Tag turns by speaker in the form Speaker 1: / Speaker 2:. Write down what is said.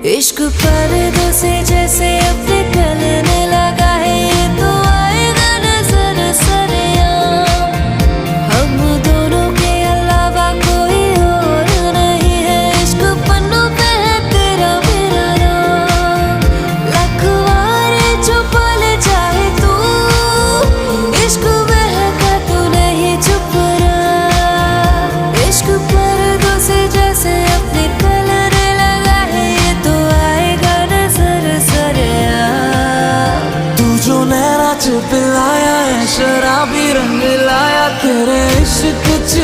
Speaker 1: इश्क पर्दों से जैसे अब निकलने लगा है, ये तो आएगा नजर सरेआम। हम दोनों के अलावा कोई और नहीं है, इश्क पन्नों पे है तेरा मेरा नाम। लखवारे छुपा ले चाहे तू, इश्क बहका तू नहीं चुप रहा। इश्क पर्दों से जैसे अब निकलने लगा है, ये तो आएगा नजर सरेआम।
Speaker 2: तू जो नैना च पिलाया है, शराबी रंग लाया, तेरे इश्क च